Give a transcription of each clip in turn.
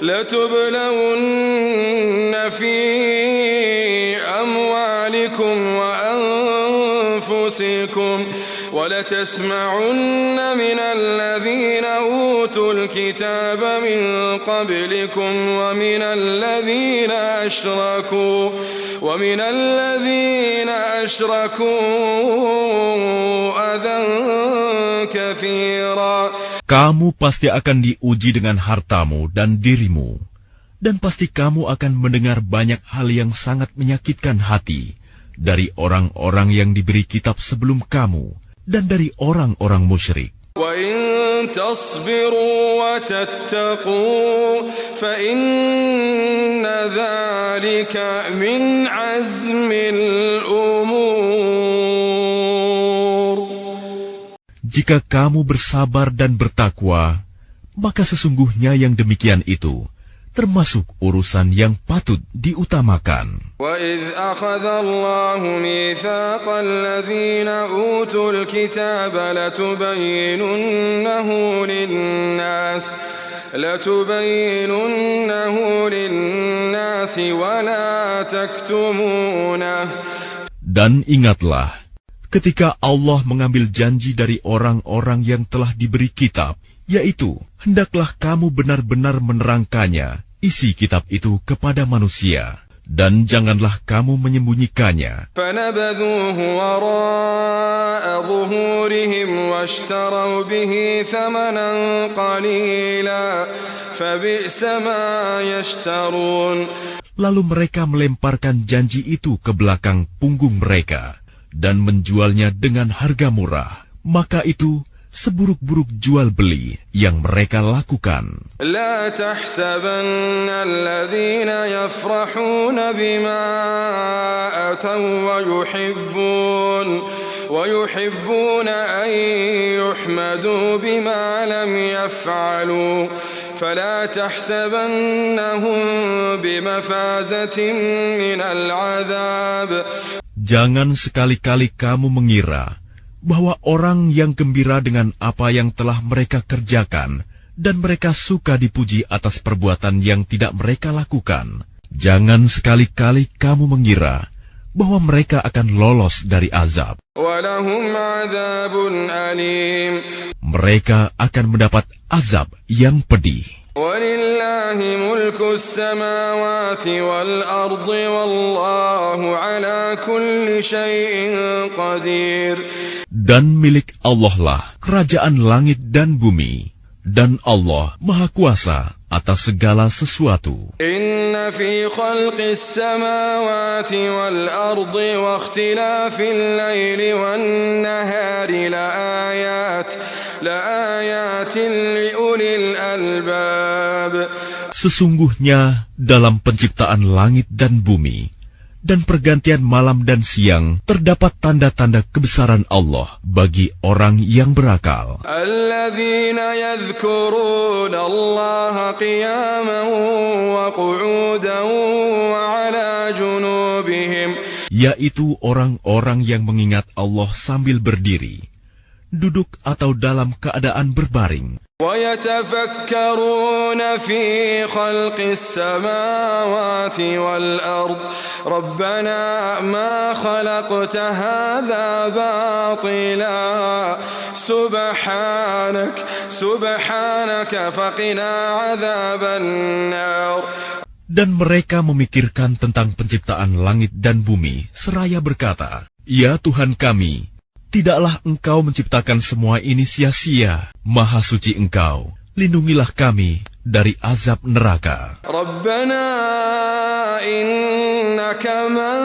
لتبلون في أموالكم وأنفسكم ولتسمعن من الذين أوتوا الكتاب من قبلكم ومن الذين أشركوا أذى كثيرا. Kamu pasti akan diuji dengan hartamu dan dirimu, dan pasti kamu akan mendengar banyak hal yang sangat menyakitkan hati dari orang-orang yang diberi kitab sebelum kamu dan dari orang-orang musyrik. وَإِن تَصْبِرُوا وَتَتَّقُوا فَإِنَّ ذَلِكَ مِنْ عَزْمِ الْأُمُورِ. Jika kamu bersabar dan bertakwa, maka sesungguhnya yang demikian itu termasuk urusan yang patut diutamakan. وَإِذْ أَخَذَ اللَّهُ مِيثَاقَ الَّذِينَ أُوتُوا الْكِتَابَ لَتُبَيِّنُنَّهُ لِلنَّاسِ وَلَا تَكْتُمُونَهُ. Dan ingatlah, ketika Allah mengambil janji dari orang-orang yang telah diberi kitab, yaitu, hendaklah kamu benar-benar menerangkannya, isi kitab itu kepada manusia, dan janganlah kamu menyembunyikannya. فَنَبَذُوهُ وَرَاءَ ظُهُورِهِمْ وَاشْتَرَوْا بِهِ ثَمَنًا قَلِيلًا فَبِئْسَ مَا يَشْتَرُونَ. Lalu mereka melemparkan janji itu ke belakang punggung mereka, dan menjualnya dengan harga murah. Maka itu seburuk-buruk jual beli yang mereka lakukan. لا تحسبن الذين يفرحون بما أتوا ويحبون أن يحمدوا بما لم يفعلوا فلا تحسبنهم بمفازة من العذاب. Jangan sekali-kali kamu mengira bahwa orang yang gembira dengan apa yang telah mereka kerjakan dan mereka suka dipuji atas perbuatan yang tidak mereka lakukan. Jangan sekali-kali kamu mengira bahwa mereka akan lolos dari azab. وَلَهُمْ عَذَابٌ أَلِيمٌ. Mereka akan mendapat azab yang pedih. وَلِلَّهِ مُلْكُ السَّمَاوَاتِ وَالْأَرْضِ وَاللَّهُ عَلَى كُلِّ شَيْءٍ قَدِيرٌ. Dan milik Allah lah kerajaan langit dan bumi, dan Allah Maha Kuasa atas segala sesuatu. Inna fi khalqis samawati wal ardi wa ikhtilafil laili wan nahari laayatin liulil albab. Sesungguhnya dalam penciptaan langit dan bumi dan pergantian malam dan siang terdapat tanda-tanda kebesaran Allah bagi orang yang berakal. Alladzina yadhkuruna Allah qiyaman wa qu'udan wa 'ala junubihim. Yaitu orang-orang yang mengingat Allah sambil berdiri, duduk atau dalam keadaan berbaring. وَيَتَفَكَّرُونَ فِي خَلْقِ السَّمَاوَاتِ وَالْأَرْضِ رَبَّنَا مَا خَلَقْتَ هَذَا بَاطِلًا سُبْحَانَكَ فَقِنَا عَذَابَ النَّارِ. Dan mereka memikirkan tentang penciptaan langit dan bumi, seraya berkata, Ya Tuhan kami, tidaklah Engkau menciptakan semua ini sia-sia. Maha suci Engkau, lindungilah kami dari azab neraka. Rabbana innaka man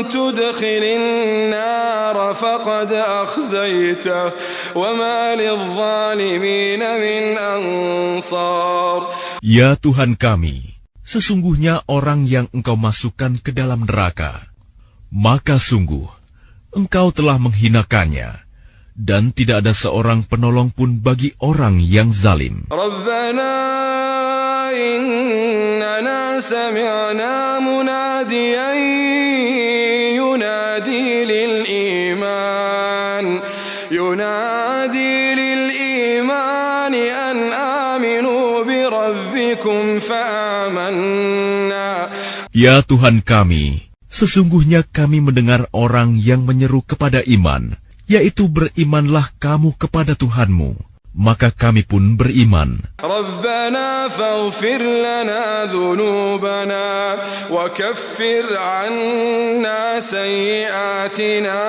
tudkhilin nar faqad akhzaytah wa ma lidh-dhalimin min ansar. Ya Tuhan kami, sesungguhnya orang yang Engkau masukkan ke dalam neraka, maka sungguh Engkau telah menghinakannya, dan tidak ada seorang penolong pun bagi orang yang zalim. Rabbana innana sami'na munadiyan yunadi lil iman an aminu bi rabbikum فآمنا. Ya Tuhan kami, sesungguhnya kami mendengar orang yang menyeru kepada iman, yaitu berimanlah kamu kepada Tuhanmu. Maka kami pun beriman. ربنا فاغفر لنا ذنوبنا وكفر عنا سيئاتنا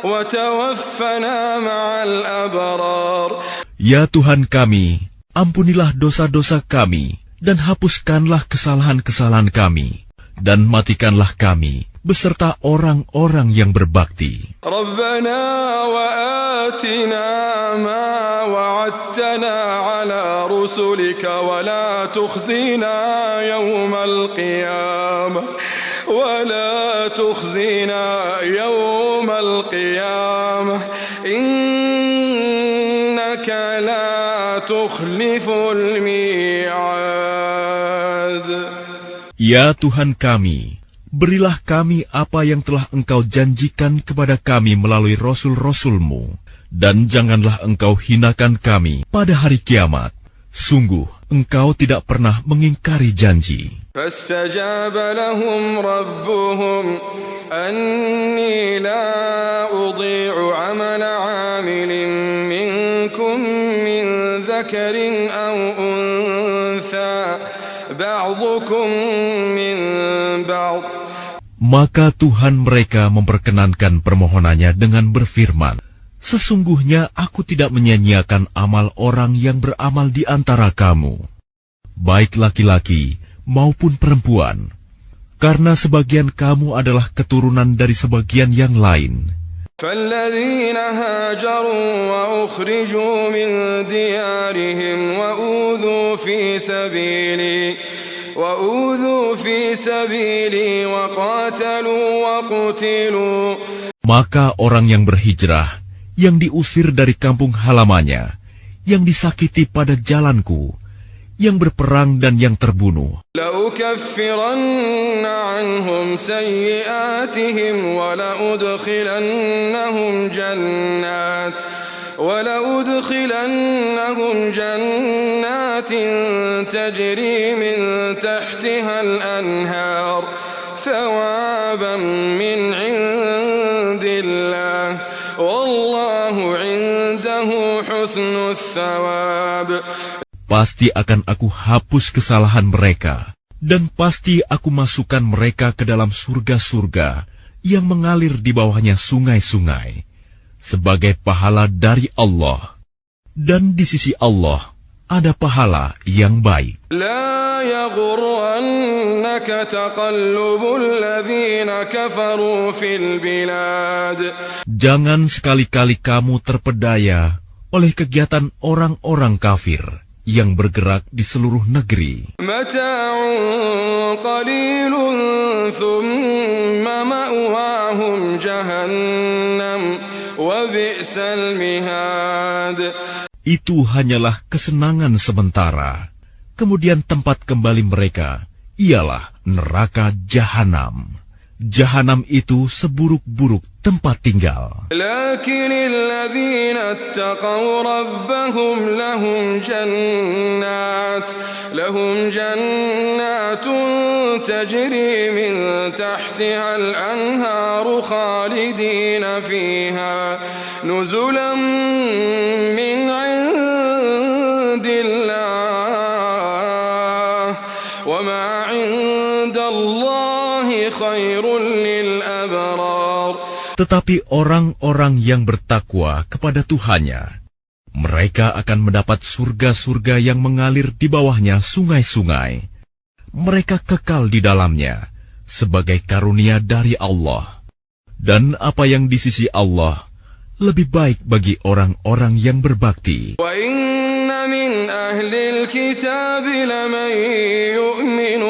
وتوفنا مع الأبرار. Ya Tuhan kami, ampunilah dosa-dosa kami, dan hapuskanlah kesalahan-kesalahan kami, dan matikanlah kami beserta orang-orang yang berbakti. ربنا وآتنا ما وعدتنا على رسلك ولا تخزنا يوم القيامة إنك لا تخلف الميعاد. Ya Tuhan kami, berilah kami apa yang telah Engkau janjikan kepada kami melalui Rasul-Rasul-Mu, dan janganlah Engkau hinakan kami pada hari kiamat. Sungguh, Engkau tidak pernah mengingkari janji. فاستجاب لهم ربهم أني لا أضيع عمل عامل منكم من ذكر أو أنثى بعضكم من بعض. Maka Tuhan mereka memperkenankan permohonannya dengan berfirman, sesungguhnya aku tidak menyia-nyiakan amal orang yang beramal di antara kamu, baik laki-laki maupun perempuan, karena sebagian kamu adalah keturunan dari sebagian yang lain. فالذين هاجروا وأخرجوا من ديارهم وأوذوا في سبيلي وقاتلوا وقتلوا. Maka orang yang berhijrah, yang diusir dari kampung halamannya, yang disakiti pada jalanku, yang berperang dan yang terbunuh, لأكفرن عنهم سيئاتهم ولأدخلنهم جنات تجري من تحتها الأنهار ثوابا من عند الله والله عنده حسن الثواب. Pasti akan aku hapus kesalahan mereka, dan pasti aku masukkan mereka ke dalam surga-surga yang mengalir di bawahnya sungai-sungai, sebagai pahala dari Allah. Dan di sisi Allah ada pahala yang baik. لا يغرنك تقلب الذين كفروا في البلاد. Jangan sekali-kali kamu terpedaya oleh kegiatan orang-orang kafir yang bergerak di seluruh negeri. Itu hanyalah kesenangan sementara. Kemudian tempat kembali mereka ialah neraka Jahanam. Jahanam itu seburuk-buruk tempat tinggal. لكن الذين اتقوا ربهم لهم جنات تجري من تحتها الأنهار خالدين فيها نزلا من عند الله وما عند الله خير للأبرار. Tetapi orang-orang yang bertakwa kepada Tuhannya, mereka akan mendapat surga-surga yang mengalir di bawahnya sungai-sungai. Mereka kekal di dalamnya sebagai karunia dari Allah. Dan apa yang di sisi Allah lebih baik bagi orang-orang yang berbakti. وَإِنَّ مِنْ أَهْلِ الْكِتَابِ لَمَنْ يُؤْمِنُ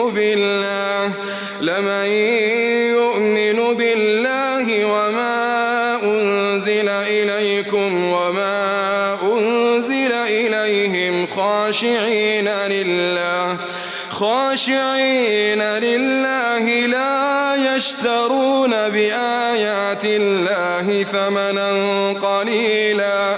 بِاللَّهِ وَمَا أُنْزِلَ إِلَيْكُمْ وَمَا أُنْزِلَ إِلَيْهِمْ خاشعين لله لا يشترون بآيات الله ثمنا قليلا.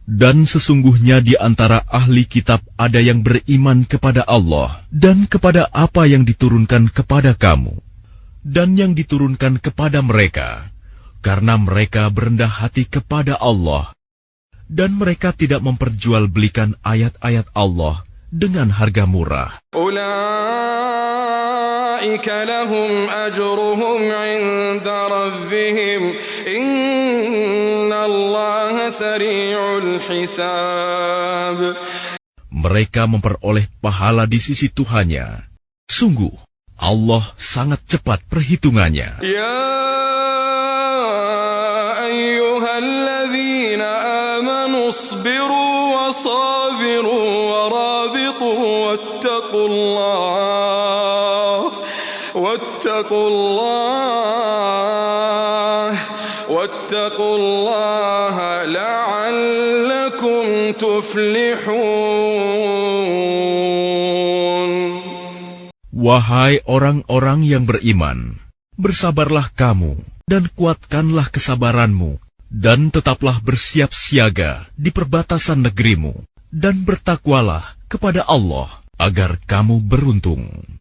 Dan sesungguhnya di antara ahli kitab ada yang beriman kepada Allah dan kepada apa yang diturunkan kepada kamu, dan yang diturunkan kepada mereka, karena mereka berendah hati kepada Allah, dan mereka tidak memperjualbelikan ayat-ayat Allah dengan harga murah. Ulaika lahum ajruhum 'inda rabbihim innallaha sari'ul hisab. Mereka memperoleh pahala di sisi Tuhannya. Sungguh, Allah sangat cepat perhitungannya. Ya ayyuhalladzina amanu isbiru wasabiru warabitu wattaqullaha la'allakum tuflihun. Wahai orang-orang yang beriman, bersabarlah kamu dan kuatkanlah kesabaranmu, dan tetaplah bersiap siaga di perbatasan negerimu, dan bertakwalah kepada Allah agar kamu beruntung.